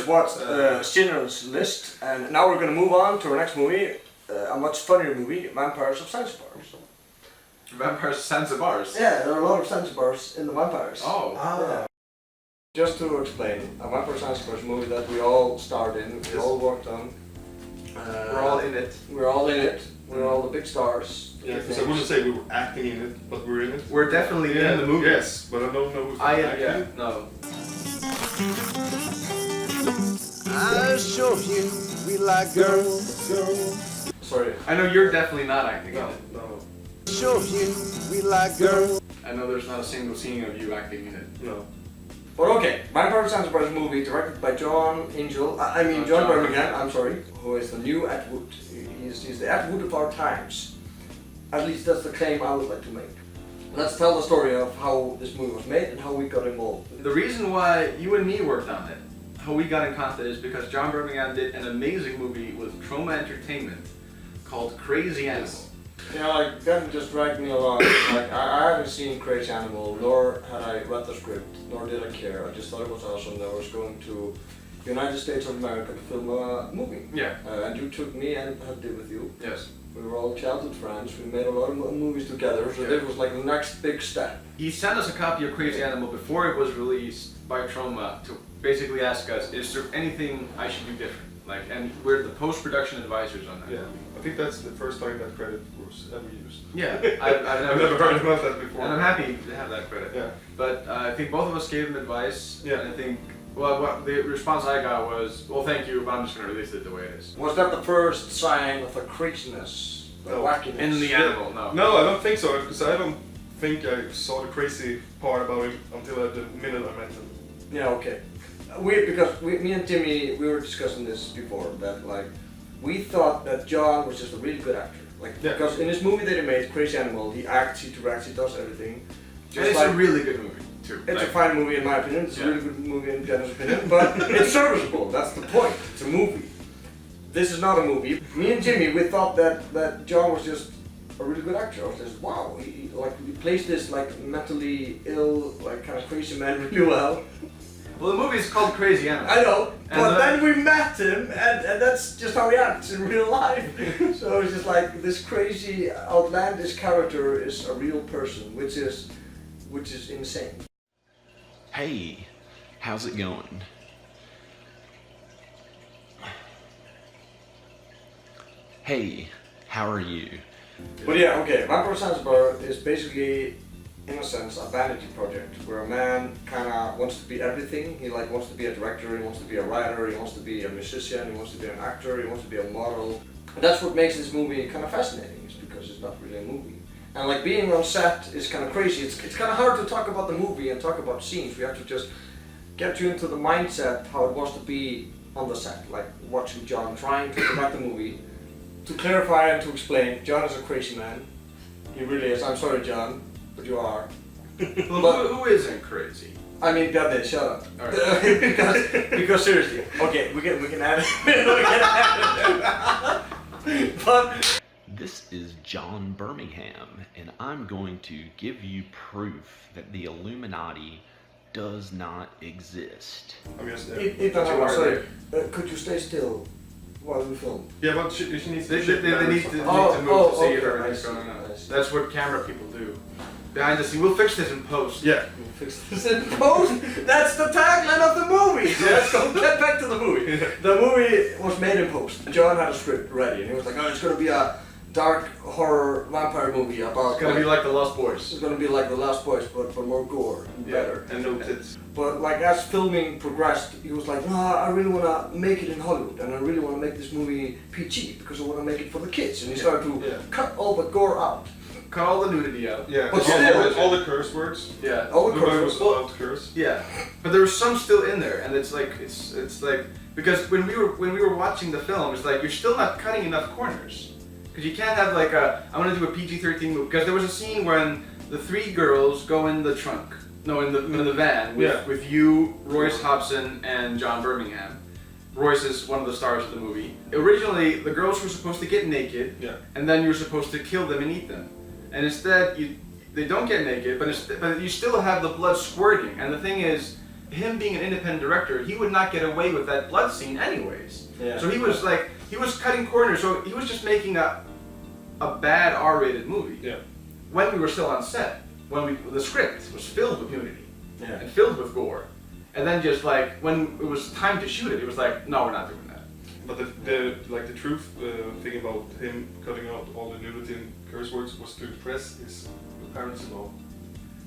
just watched Schindler's List, and now we're going to move on to our next movie, a much funnier movie, Vampires of Zanzibar. Vampires of Zanzibars? Yeah, there are a lot of Zanzibars in the Vampires. Oh. Yeah. Just to explain, a Vampires of Zanzibar is a movie that we all starred in, we all worked on. We're all in it. We're all in it. We're all the big stars. Yeah, because I wouldn't say we were acting in it, but we're in it. We're definitely in the movie. Yes, but I don't know if we're acting. Yeah, no. I'll show you we like girls. Sorry. I know you're definitely not acting in it. No. Show you we like girls. I know there's not a single scene of you acting in it. No. But okay, Vampires of Zanzibar is a movie directed by John Birmingham, I'm sorry, who is the new Ed Wood. He's the Ed Wood of our times. At least that's the claim I would like to make. Let's tell the story of how this movie was made and how we got involved. The reason why you and me worked on it, how we got in contact, is because John Birmingham did an amazing movie with Trauma Entertainment called Crazy Animal. Yeah, like that just dragged me along. Like I haven't seen Crazy Animal, nor had I read the script, nor did I care. I just thought it was awesome that I was going to the United States of America to film a movie. Yeah. And you took me and I did with you. Yes. We were all childhood friends. We made a lot of movies together, so this was like the next big step. He sent us a copy of Crazy Animal before it was released by Trauma to basically ask us, is there anything I should do different? Like, and we're the post-production advisors on that. Yeah, I think that's the first time that credit was ever used. Yeah, I've never heard about that before. And I'm happy to have that credit. Yeah. But I think both of us gave him advice. Yeah. And I think, well, what the response I got was, well, thank you, but I'm just going to release it the way it is. Was that the first sign of the craziness, the wackiness? In the animal, no. No, I don't think so, because I don't think I saw the crazy part about him until the minute I met him. Yeah, okay. Me and Jimmy, we were discussing this before, that like, we thought that John was just a really good actor. Like, because in this movie that he made, Crazy Animal, he acts, he directs, he does everything. And it's a really good movie, too. It's a fine movie in my opinion, it's a really good movie in Jenna's opinion, but it's serviceable, that's the point, it's a movie. This is not a movie. Me and Jimmy, we thought that John was just a really good actor. I was just, wow, he plays this like mentally ill, like kind of crazy man really well. Well, the movie is called Crazy Animal. I know, but then we met him, and that's just how he acts in real life. So it's just like this crazy, outlandish character is a real person, which is insane. Hey, how's it going? Hey, how are you? But yeah, okay, Vampires of Zanzibar is basically, in a sense, a vanity project where a man kind of wants to be everything. He like wants to be a director, he wants to be a writer, he wants to be a musician, he wants to be an actor, he wants to be a model. And that's what makes this movie kind of fascinating, is because it's not really a movie. And like being on set is kind of crazy. It's kind of hard to talk about the movie and talk about scenes. We have to just get you into the mindset how it was to be on the set, like watching John trying to direct the movie. To clarify and to explain, John is a crazy man. He really is. I'm sorry, John. But you are. Well, but who isn't crazy? I mean, God, shut up. All right. because seriously, okay, we can add it. But This is John Birmingham, and I'm going to give you proof that the Illuminati does not exist. I guess, sorry, could you stay still while we film? Yeah, but she needs They to need to move to see everything's going on. That's what camera people do. Behind the scene, we'll fix this in post. Yeah. We'll fix this in post. That's the tagline of the movie. So let's go get back to the movie. The movie was made in post. John had a script ready, and he was like, "Oh, it's gonna be a dark horror vampire movie about." It's gonna be like The Lost Boys. It's gonna be like The Lost Boys, but for more gore and better. And no tits. But like as filming progressed, he was like, "No, I really wanna make it in Hollywood, and I really wanna make this movie PG because I wanna make it for the kids." And he started to cut all the gore out. Cut all the nudity out. Yeah, but still, all the curse words. Yeah. All the Nobody curse was allowed to curse. Yeah, but there was some still in there, and it's like because when we were watching the film, it's like you're still not cutting enough corners, because you can't have like I want to do a PG-13 movie, because there was a scene when the three girls go in the trunk, in the van with you, Royce Hobson, and John Birmingham. Royce is one of the stars of the movie. Originally, the girls were supposed to get naked, and then you were supposed to kill them and eat them. And instead, they don't get naked, but you still have the blood squirting. And the thing is, him being an independent director, he would not get away with that blood scene anyways. Yeah. So he was cutting corners. So he was just making a bad R-rated movie. Yeah. When we were still on set, the script was filled with nudity Yeah. and filled with gore, and then just like when it was time to shoot it, it was like, no, we're not doing that. But the truth thing about him cutting out all the nudity and curse words was to impress his parents-in-law.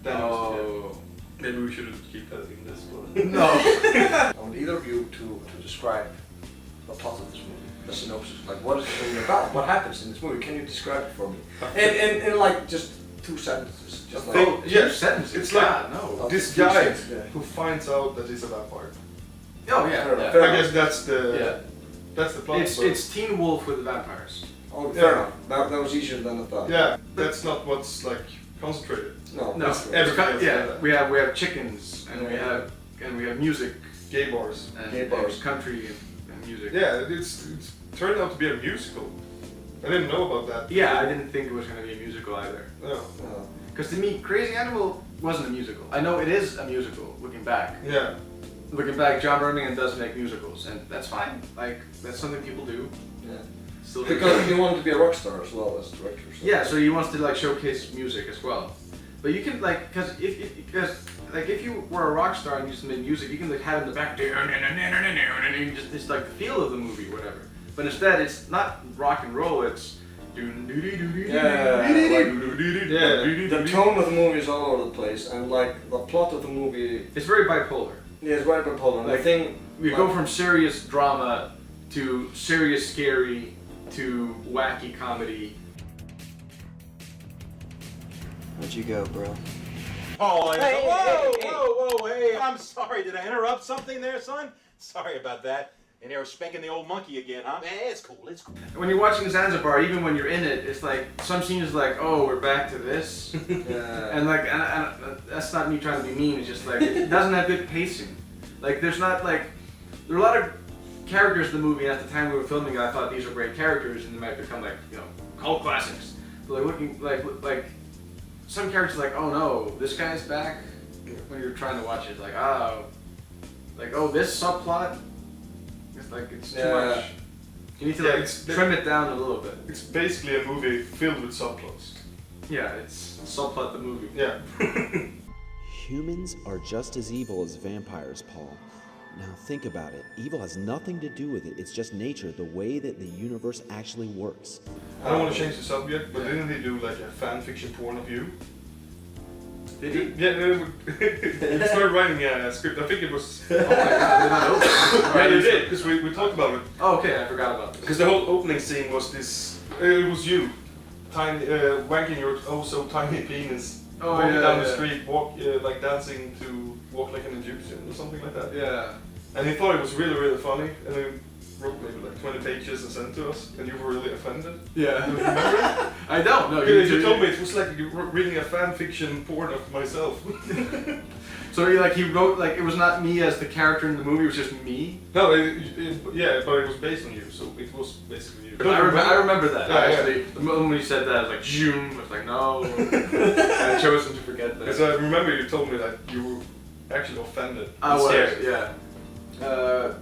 Oh. Maybe we shouldn't keep that in this, but... No. I want either of you to describe the plot of this movie, the synopsis. Like, what is the movie about? What happens in this movie? Can you describe it for me? In like just 2 sentences. Just like, Think- yeah, sentences. it's God, like- no. This Two guy sentences, yeah. who finds out that he's a vampire. Oh yeah. Fair enough, yeah. fair I guess that's the plot. but- It's Teen Wolf with the vampires. Oh, Yeah. fair enough. That was easier than I thought. Yeah, that's not what's like concentrated. No. No, that's everything else yeah. like that. We have chickens and we have music Gay bars. and Gay bars. country and music. Yeah, it's turned out to be a musical. I didn't know about that. Yeah, I didn't think it was going to be a musical either. No. Because to me, Crazy Animal wasn't a musical. I know it is a musical, looking back. Yeah. Looking back, John Birmingham does make musicals, and that's fine. Like, that's something people do. Yeah. Still Because he wanted to be a rock star as well as director. So. yeah, so he wants to like showcase music as well. But you can like, because if you were a rock star and you just made music, you can like have in the back, and you just it's like the feel of the movie, or whatever. But instead, it's not rock and roll. It's The tone of the movie is all over the place, and like the plot of the movie, It's very bipolar. yeah, it's very bipolar. Like, The thing, We go from serious drama to serious scary to wacky comedy. Where'd you go, bro? Oh, Hey, whoa, hey, hey. whoa, hey, I'm sorry. Did I interrupt something there, son? Sorry about that. And they were spanking the old monkey again, huh? Man, it's cool, it's cool. When you're watching Zanzibar, even when you're in it, it's like some scenes like, oh, we're back to this, and like, and that's not me trying to be mean. It's just like it doesn't have good pacing. Like there's not like there are a lot of characters in the movie. And at the time we were filming, I thought these are great characters, and they might become like cult classics. But like looking like some characters like, oh no, this guy's back. When you're trying to watch it, like this subplot. It's like it's too Yeah. much. You need to Yeah, like it's- trim it down a little bit. It's basically a movie filled with subplots. Yeah, it's subplot the movie. Yeah. Humans are just as evil as vampires, Paul. Now think about it. Evil has nothing to do with it. It's just nature, the way that the universe actually works. I don't want to change the subject, but didn't they do like a fan fiction porn of you? Did he? Yeah, we started writing a script. I think it was. Oh my god, I did not know that. Yeah, they did, because we talked about it. Oh, okay, I forgot about this. Because the whole opening scene was this. It was you, tiny, wanking your oh so tiny penis, walking down the street, like dancing to Walk Like an Egyptian or something like that. Yeah. And he thought it was really, really funny, and then wrote maybe like 20 pages and sent it to us, and you were really offended. Yeah. Do you remember it? I don't know. You told me it was like you were reading a fan fiction porn of myself. So he wrote like it was not me as the character in the movie. It was just me. No, yeah, but it was based on you, so it was basically you. I remember that. Yeah, Actually, the moment you said that, I was like, zoom. I was like, no. I chose to forget that. Because I remember you told me that you were actually offended. I was, Scared. yeah.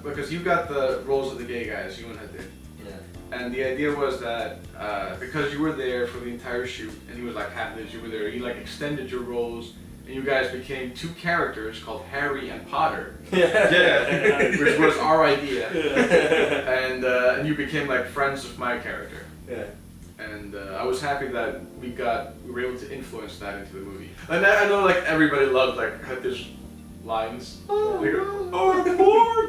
Because you got the roles of the gay guys, you and I did. Yeah. And the idea was that because you were there for the entire shoot, and he was like happy that you were there, he like extended your roles, and you guys became 2 characters called Harry and Potter, Yeah. which was our idea. And you became like friends with my character. Yeah. And I was happy that we were able to influence that into the movie. And I know like everybody loved like his lines. Oh,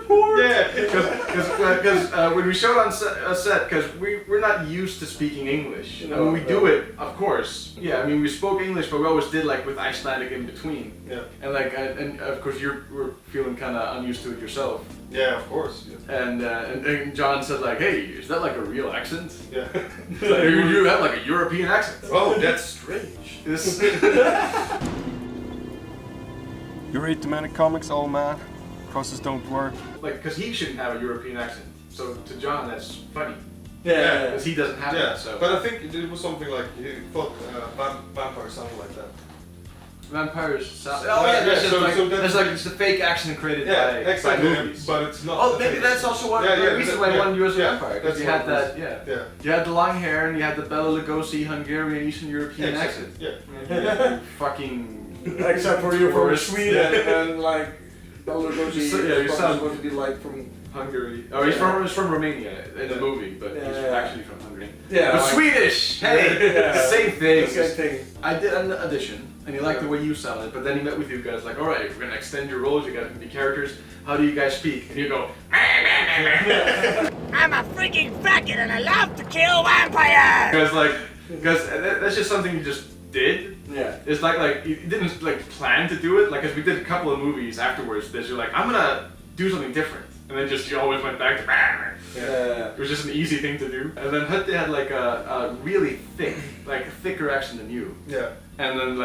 poor. Yeah, because when we showed on set, because we're not used to speaking English. And when we do it, of course. Yeah, I mean we spoke English, but we always did like with Icelandic in between. Yeah. And like and of course you were feeling kind of unused to it yourself. Yeah, of course. Yeah. And John said like, hey, is that like a real accent? Yeah. Like, you have like a European accent. Oh, that's strange. This. You read the many comics, old man? Crosses don't work. Like, because he shouldn't have a European accent. So to John, that's funny. Yeah. Because he doesn't have Yeah, that. So. but I think it was something like he thought vampires sounded like that. Vampires sound. Oh yeah, Yeah, there's like it's the fake action created by movies. But it's not. Oh, maybe that's also one the reason why I wanted you as a vampire. Because you had that, you had the long hair and you had the Bela Lugosi Hungarian Eastern European accent. Yeah. Fucking. Except for you from Sweden and like Bela Lugosi. You sound supposed to be like from Hungary. Oh, he's from Romania in the movie, but he's actually from Hungary. Yeah, but like, Swedish. Hey, same thing. Same thing. I did an audition, and he liked the way you sounded, but then he met with you guys like, all right, we're gonna extend your roles. You guys can be characters. How do you guys speak? And you go. I'm a freaking faggot and I love to kill vampires! Because that's just something you just did. Yeah. It's like you didn't like plan to do it. Like, cause we did a couple of movies afterwards that you're like, I'm gonna do something different, and then just you always went back to. It was just an easy thing to do. And then Hutte had like a really thicker accent than you. Yeah. And then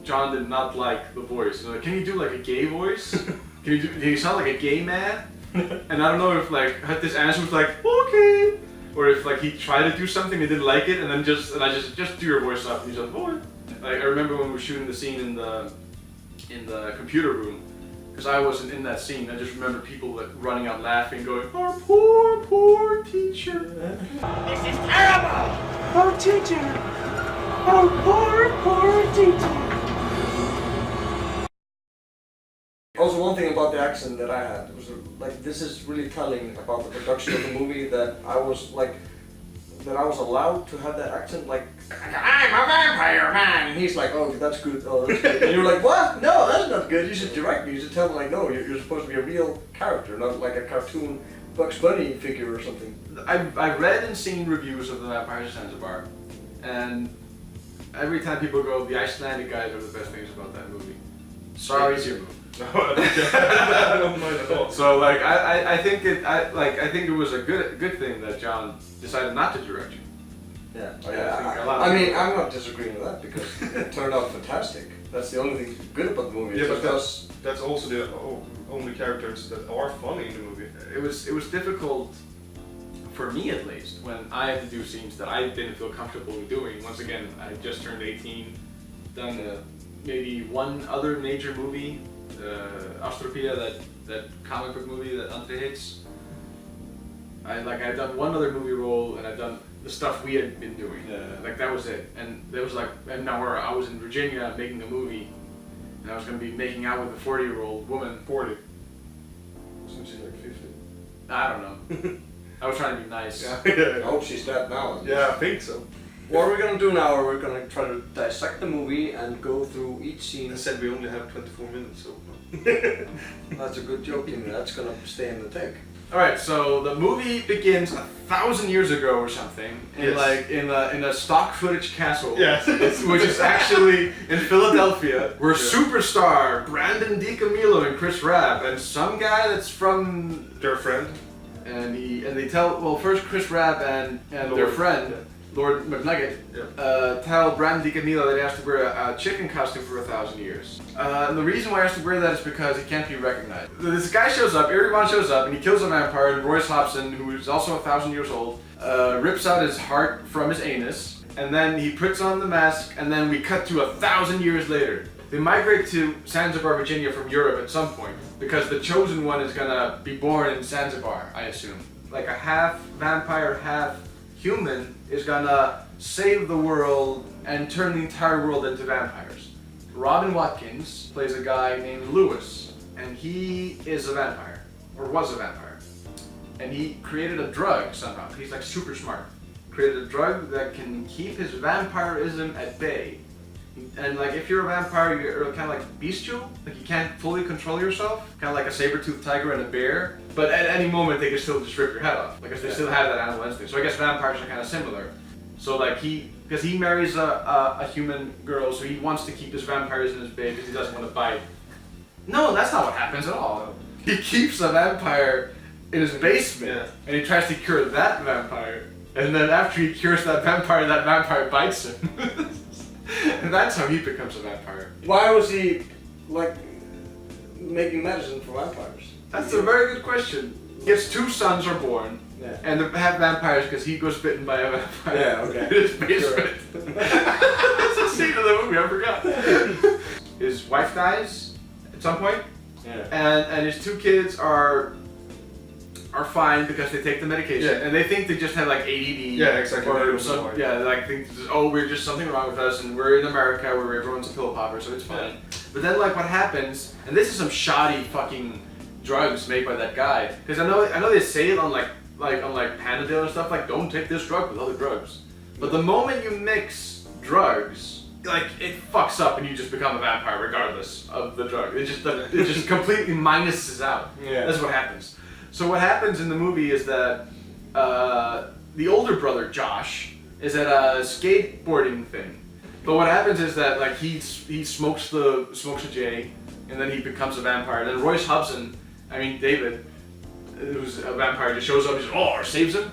John did not like the voice. He's like, can you do like a gay voice? Can you sound like a gay man? And I don't know if like Hutte's answer was like, okay. Or if like he tried to do something and didn't like it, and then I just do your voice up, and he's like, boy. Like I remember when we were shooting the scene in the computer room, because I wasn't in that scene. I just remember people like running out laughing, going, "Our poor teacher. This is terrible! Oh, teacher! Oh, poor teacher! Also, one thing about the accent that I had was like this is really telling about the production of the movie that I was allowed to have that accent. Like I'm a vampire man, and he's like, oh that's good, oh that's good. And you're like, what? No, that's not good. You should direct me. You should tell me like, no, you're supposed to be a real character, not like a cartoon Bugs Bunny figure or something. I've read and seen reviews of the Vampires of Zanzibar, and every time people go, the Icelandic guys are the best things about that movie. Sorry, it's your movie. No, I don't mind at all. So like I think it was a good thing that John decided not to direct you. Yeah, I mean I'm not disagreeing with that because it turned out fantastic. That's the only thing good about the movie. Yeah, but that's also the only characters that are funny in the movie. It was difficult for me at least when I had to do scenes that I didn't feel comfortable with doing. Once again, I had just turned 18, done maybe one other major movie. Astropia, that comic book movie that Andri hates. I'd done one other movie role, and I'd done the stuff we had been doing. Like that was it. And there was and now I was in Virginia making a movie, and I was going to be making out with a 40-year-old woman. 40. Since she's like 50. I don't know. I was trying to be nice. I hope she's dead now. Yeah, I think so. What we're gonna do now, we're gonna try to dissect the movie and go through each scene. I said we only have 24 minutes, so. That's a good joke, you know, that's gonna stay in the tape. Alright, so the movie begins 1,000 years ago or something, in a stock footage castle, Yes. which is actually in Philadelphia, where superstar Brandon DiCamillo and Chris Rabb and some guy that's from Their friend. and they tell first Chris Rabb and their friend Lord McNugget tell Brandon DiCamillo that he has to wear a chicken costume for 1,000 years. And the reason why he has to wear that is because he can't be recognized. This guy shows up, Erdogan shows up, and he kills a vampire, and Royce Hobson, who is also 1,000 years old, rips out his heart from his anus, and then he puts on the mask, and then we cut to 1,000 years later. They migrate to Zanzibar, Virginia from Europe at some point, because the chosen one is gonna be born in Zanzibar, I assume. Like a half vampire, half human is gonna save the world and turn the entire world into vampires. Robin Watkins plays a guy named Lewis, and he is a vampire, or was a vampire. And he created a drug somehow. He's like super smart. Created a drug that can keep his vampirism at bay. And like if you're a vampire, you're kind of like bestial. Like you can't fully control yourself. Kind of like a saber-toothed tiger and a bear. But at any moment they can still just rip your head off. Because they still have that animal instinct. So I guess vampires are kind of similar. So like because he marries a human girl, so he wants to keep his vampirism at bay because he doesn't want to bite. No, that's not what happens at all. He keeps a vampire in his basement, and he tries to cure that vampire. And then after he cures that vampire bites him. And that's how he becomes a vampire. Why was he, like, making medicine for vampires? That's a very good question. His two sons are born, Yeah. And they're half vampires because he goes bitten by a vampire. Yeah, okay. In his basement. That's a scene of the movie, I forgot. His wife dies at some point. Yeah. And his 2 kids are fine because they take the medication. Yeah. And they think they just have like ADD. Yeah, exactly. Or some, yeah, like think, oh, we're just something wrong with us, and we're in America where everyone's a pill popper, so it's fine. Yeah. But then like what happens, and this is some shoddy fucking drugs made by that guy. Because I know they say it on like Panadol and stuff, like don't take this drug with other drugs. But the moment you mix drugs, like it fucks up and you just become a vampire regardless of the drug. It just completely minuses out. Yeah. That's what happens. So what happens in the movie is that the older brother Josh is at a skateboarding thing. But what happens is that like he smokes a J, and then he becomes a vampire. Then Royce Hudson, David, who's a vampire, just shows up and saves him.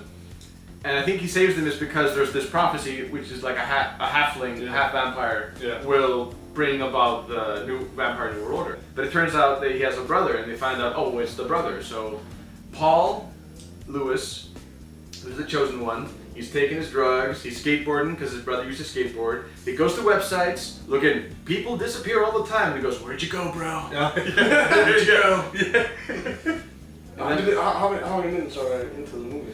And I think he saves them is because there's this prophecy, which is like a halfling, half vampire, will bring about the new vampire New World Order. But it turns out that he has a brother, and they find out, oh, it's the brother. So Paul Lewis, who's the chosen one, he's taking his drugs, he's skateboarding because his brother used to skateboard. He goes to websites, looking, people disappear all the time, and he goes, where'd you go, bro? Where'd you go? How many minutes are into the movie?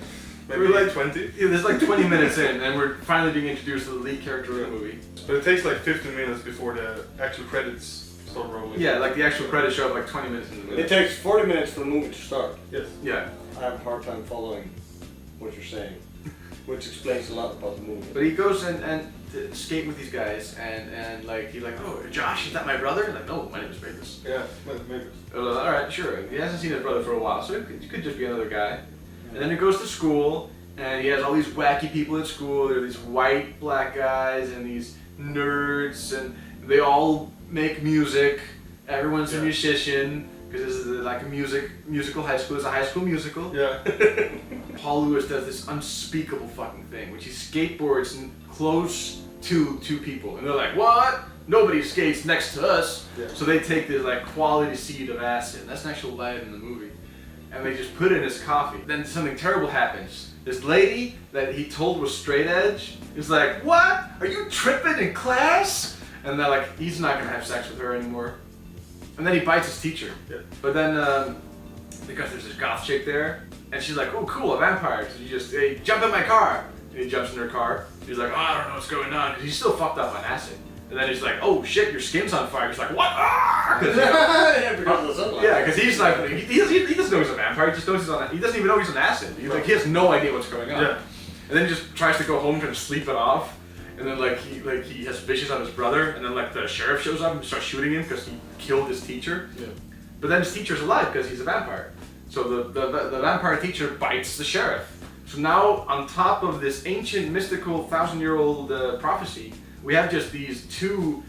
Maybe like 20. Yeah, there's like 20 minutes in, and we're finally being introduced to the lead character of the movie. But it takes like 15 minutes before the actual credits start rolling. Yeah, like the actual credits show up like 20 minutes into the movie. It takes 40 minutes for the movie to start. Yes. Yeah. I have a hard time following what you're saying, which explains a lot about the movie. But he goes and to skate with these guys, and like he's like, oh, Josh, is that my brother? And like, no, my name is Mavis. Yeah, maybe. All right, sure. He hasn't seen his brother for a while, so it could just be another guy. And then he goes to school, and he has all these wacky people at school. There are these white, black guys, and these nerds, and they all make music. Everyone's a musician, because this is like a musical high school. It's a high school musical. Yeah. Paul Lewis does this unspeakable fucking thing, which he skateboards close to 2 people. And they're like, what? Nobody skates next to us. Yeah. So they take this like quality seed of acid. That's an actual line in the movie. And they just put it in his coffee. Then something terrible happens. This lady that he told was straight edge is like, what? Are you tripping in class? And they're like, he's not gonna have sex with her anymore. And then he bites his teacher. Yeah. But then, because there's this goth chick there, and she's like, oh cool, a vampire. So you just, hey, jump in my car. And he jumps in her car. He's like, oh, I don't know what's going on. Because he's still fucked up on acid. And then he's like, oh shit, your skin's on fire. He's like, what? Ah! Yeah, because of the sunlight. Yeah, because he's like, he doesn't know he's a vampire. He just knows he doesn't even know he's on acid. He has no idea what's going on. Yeah. And then he just tries to go home trying to sleep it off. And then he has visions on his brother. And then like the sheriff shows up and starts shooting him because he killed his teacher. Yeah. But then his teacher's alive because he's a vampire. So the vampire teacher bites the sheriff. So now on top of this ancient mystical 1,000-year-old prophecy, we have just these 2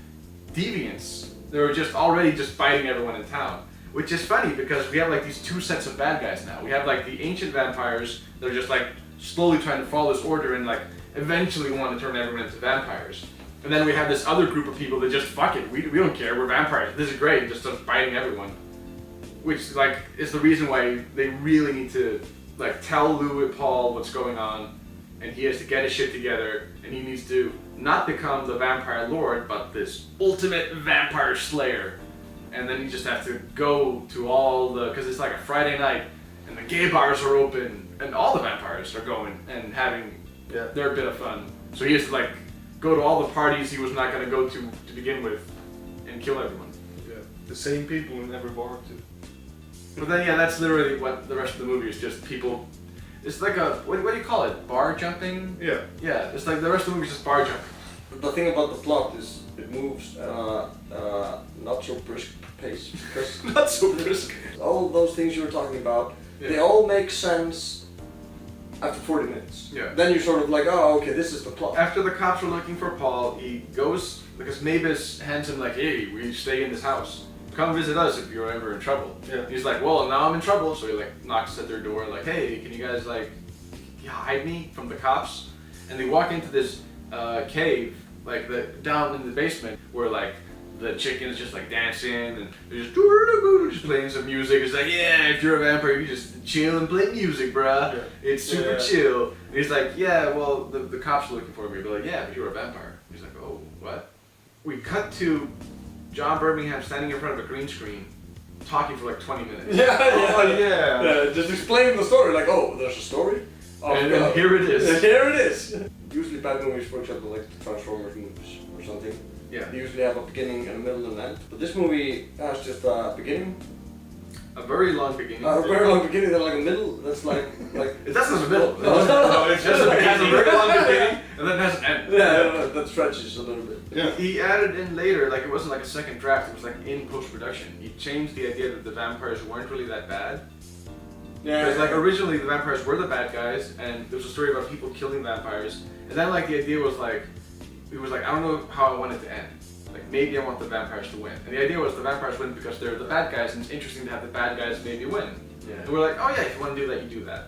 deviants that are just already just biting everyone in town. Which is funny because we have like these 2 sets of bad guys now. We have like the ancient vampires that are just like slowly trying to follow this order and like eventually want to turn everyone into vampires. And then we have this other group of people that just fuck it, we don't care, we're vampires, this is great, just starts biting everyone. Which like is the reason why they really need to like tell Lou and Paul what's going on, and he has to get his shit together, and he needs to not become the vampire lord, but this ultimate vampire slayer. And then you just have to go to all the, because it's like a Friday night, and the gay bars are open, and all the vampires are going and having their bit of fun. So he has to like go to all the parties he was not going to go to begin with, and kill everyone. Yeah. The same people in every bar too. But then that's literally what the rest of the movie is, just people. It's like a, what do you call it? Bar jumping? Yeah. Yeah, it's like the rest of the movie is just bar jumping. But the thing about the plot is it moves not so brisk pace. Because Not so brisk. all those things you were talking about, they all make sense after 40 minutes. Yeah. Then you're sort of like, oh, okay, this is the plot. After the cops are looking for Paul, he goes, because Mavis hands him like, hey, we stay in this house. Come visit us if you're ever in trouble. Yeah. He's like, well, now I'm in trouble. So he like knocks at their door like, hey, can you guys like hide me from the cops? And they walk into this cave, like down in the basement, where like the chicken is just like dancing and they're just playing some music. It's like, yeah, if you're a vampire, you just chill and play music, bruh. Yeah. It's super chill. And he's like, yeah, well, the cops are looking for me. They're like, yeah, but you're a vampire. He's like, oh, what? We cut to John Birmingham standing in front of a green screen, talking for like 20 minutes. Yeah. Just explain the story, like, oh, there's a story. Oh, And here it is. And here it is. Usually bad movies, for example, like the Transformers movies or something, Yeah. they usually have a beginning and a middle and an end. But this movie has just a beginning, A very long beginning. a very long beginning, then like a middle, that's like... It doesn't have a middle. No, it's It has a very long beginning and then it has an end. Yeah, that stretches a little bit. Yeah. He added in later, like it wasn't like a second draft, it was like in post-production. He changed the idea that the vampires weren't really that bad. Yeah, Because like originally the vampires were the bad guys, and there was a story about people killing vampires, and then like the idea was like, it was like, I don't know how I want it to end. Like maybe I want the vampires to win. And the idea was the vampires win because they're the bad guys, and it's interesting to have the bad guys maybe win. Yeah. And we're like, oh yeah, if you want to do that, you do that.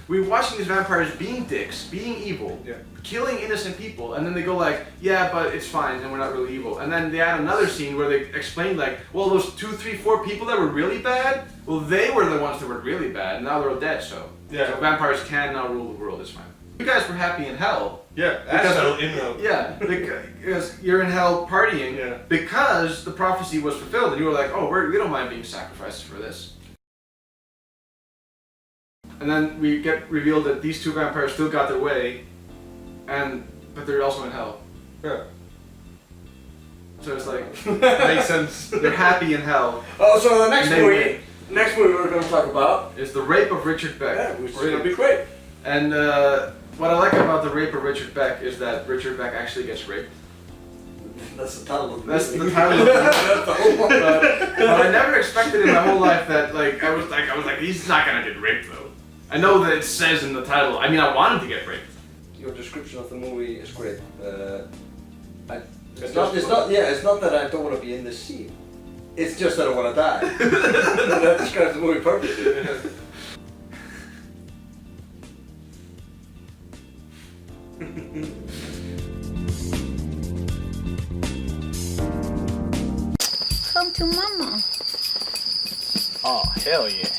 We're watching these vampires being dicks, being evil, killing innocent people, and then they go like, yeah, but it's fine, and we're not really evil. And then they add another scene where they explain like, well, those 2, 3, 4 people that were really bad, well, they were the ones that were really bad, and now they're all dead, so vampires can now rule the world, it's fine. You guys were happy in hell. Yeah, Because- hell in hell. Yeah, because you're in hell partying, because the prophecy was fulfilled, and you were like, oh, we don't mind being sacrificed for this. And then we get revealed that these 2 vampires still got their way, but they're also in hell. Yeah. So it's like, Makes sense. they're happy in hell. Oh, so the next And they movie we're going to talk about It's the rape of Richard Beck. which is going to be great. And what I like about the rape of Richard Beck is that Richard Beck actually gets raped. That's the title of the That's movie. the title of the movie. That's the whole point. But I never expected in my whole life that I was like, he's not gonna get raped though. I know that it says in the title. I mean, I want him to get raped. Your description of the movie is great. It's not that I don't want to be in this scene. It's just that I want to die. That describes the movie perfectly. Come to mama. Oh, hell yeah.